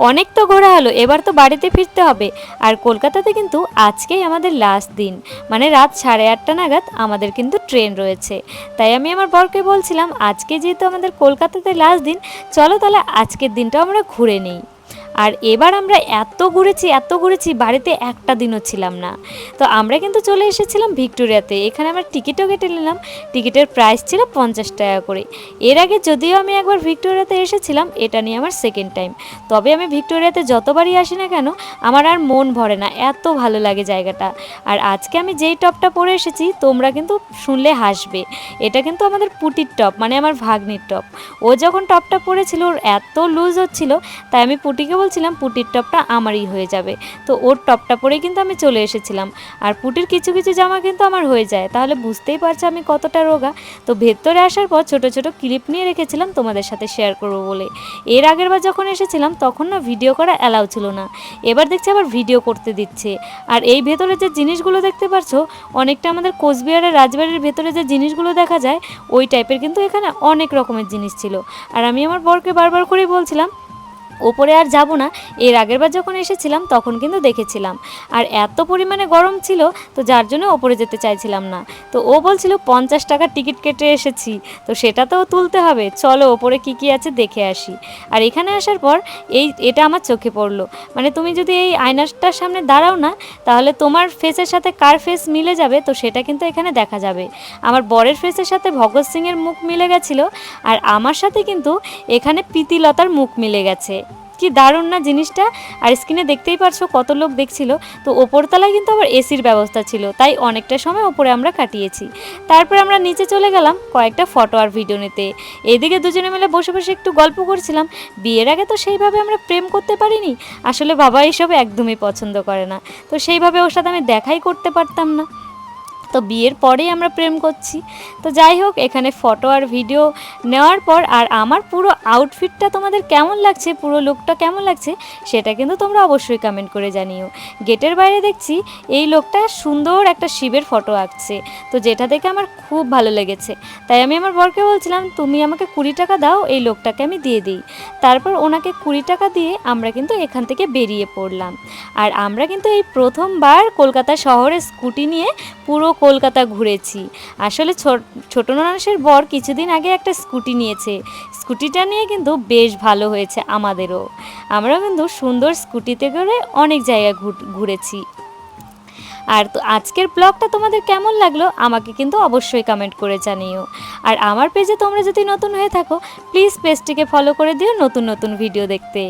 অনেক তো ঘোরা হলো, এবার তো বাড়িতে ফিরতে হবে। আর কলকাতাতে কিন্তু আজকেই আমাদের লাস্ট দিন, মানে রাত 8:30 নাগাদ আমাদের কিন্তু ট্রেন রয়েছে। তাই আমি আমার বরকে বলছিলাম আজকে যেহেতু আমাদের কলকাতাতে লাস্ট দিন, চলো তাহলে আজকের দিনটাও আমরা ঘুরে নিই। আর এবার আমরা এত ঘুরেছি বাড়িতে একটা দিনও ছিলাম না। তো আমরা কিন্তু চলে এসেছিলাম ভিক্টোরিয়াতে, এখানে আমরা টিকিটও কেটে নিলাম। টিকিটের প্রাইস ছিল 50 টাকা করে। এর আগে যদিও আমি একবার ভিক্টোরিয়াতে এসেছিলাম, এটা নিয়ে আমার সেকেন্ড টাইম। তবে আমি ভিক্টোরিয়াতে যতবারই আসি না কেন আমার আর মন ভরে না, এত ভালো লাগে জায়গাটা। আর আজকে আমি যেই টপটা পরে এসেছি তোমরা কিন্তু শুনলে হাসবে, এটা কিন্তু আমাদের পুটির টপ, মানে আমার ভাগ্নির টপ। ও যখন টপটা পরেছিল ওর এত লুজ হচ্ছিল, তাই আমি পুটিকে বলছিলাম পুটির টপটা আমারই হয়ে যাবে। তো ওর টপটা পরেই কিন্তু আমি চলে এসেছিলাম। আর পুটির কিছু কিছু জামা কিন্তু আমার হয়ে যায়, তাহলে বুঝতেই পারছো আমি কতটা রোগা। তো ভেতরে আসার পর ছোট ছোট ক্লিপ নিয়ে রেখেছিলাম তোমাদের সাথে শেয়ার করবো বলে। এর আগের বার যখন এসেছিলাম তখন না ভিডিও করা অ্যালাউ ছিল না, এবার দেখছি আবার ভিডিও করতে দিচ্ছে। আর এই ভেতরে যে জিনিসগুলো দেখতে পাচ্ছো অনেকটা আমাদের কোচবিহারের রাজবাড়ির ভেতরে যে জিনিসগুলো দেখা যায় ওই টাইপের, কিন্তু এখানে অনেক রকমের জিনিস ছিল। আর আমি আমার বরকে বারবার করেই বলছিলাম ওপরে আর যাব না, এর আগের বার যখন এসেছিলাম তখন কিন্তু দেখেছিলাম। আর এত পরিমাণে গরম ছিল তো যার জন্য ওপরে যেতে চাইছিলাম না। তো ও বলছিল 50 টাকার টিকিট কেটে এসেছি, তো সেটা তো তুলতে হবে, চলো ওপরে কি কি আছে দেখে আসি। আর এখানে আসার পর এটা আমার চোখে পড়লো, মানে তুমি যদি এই আয়নাটার সামনে দাঁড়াও না, তাহলে তোমার ফেসের সাথে কার ফেস মিলে যাবে তো সেটা কিন্তু এখানে দেখা যাবে। আমার বরের ফেসের সাথে ভগৎ সিংয়ের মুখ মিলে গেছিলো, আর আমার সাথে কিন্তু এখানে প্রীতিলতার মুখ মিলে গেছে। কি দারুণ না জিনিসটা। আর স্ক্রিনে দেখতেই পারছো কত লোক দেখছিল। তো ওপরতলায় কিন্তু আবার এসির ব্যবস্থা ছিল, তাই অনেকটা সময় ওপরে আমরা কাটিয়েছি। তারপরে আমরা নিচে চলে গেলাম কয়েকটা ফটো আর ভিডিও নিতে। এদিকে দুজনে মিলে বসে বসে একটু গল্প করছিলাম। বিয়ের আগে তো সেইভাবে আমরা প্রেম করতে পারিনি, আসলে বাবা এইসব একদমই পছন্দ করে না, তো সেইভাবে ওর সাথে আমি দেখাই করতে পারতাম না। তো বিয়ের পরেই আমরা প্রেম করছি। তো যাই হোক, এখানে ফটো আর ভিডিও নেওয়ার পর আর আমার পুরো আউটফিটটা তোমাদের কেমন লাগছে, পুরো লুকটা কেমন লাগছে সেটা কিন্তু তোমরা অবশ্যই কমেন্ট করে জানিও। গেটের বাইরে দেখছি এই লোকটা সুন্দর একটা শিবের ফটো আঁকছে, তো যেটা দেখে আমার খুব ভালো লেগেছে। তাই আমি আমার বরকে বলছিলাম তুমি আমাকে 20 টাকা দাও, এই লোকটাকে আমি দিয়ে দিই। তারপর ওনাকে 20 টাকা দিয়ে আমরা কিন্তু এখান থেকে বেরিয়ে পড়লাম। আর আমরা কিন্তু এই প্রথমবার কলকাতা শহরে স্কুটি নিয়ে পুরো কলকাতা ঘুরেছি। আসলে ছোট মানুষের বর কিছুদিন আগে একটা স্কুটি নিয়েছে, স্কুটিটা নিয়ে কিন্তু বেশ ভালো হয়েছে আমাদেরও। আমরা কিন্তু সুন্দর স্কুটিতে করে অনেক জায়গায় ঘুরেছি। আর তো আজকের ব্লগটা তোমাদের কেমন লাগলো আমাকে কিন্তু অবশ্যই কমেন্ট করে জানিও। আর আমার পেজে তোমরা যদি নতুন হয়ে থাকো প্লিজ পেজটিকে ফলো করে দিও নতুন নতুন ভিডিও দেখতে।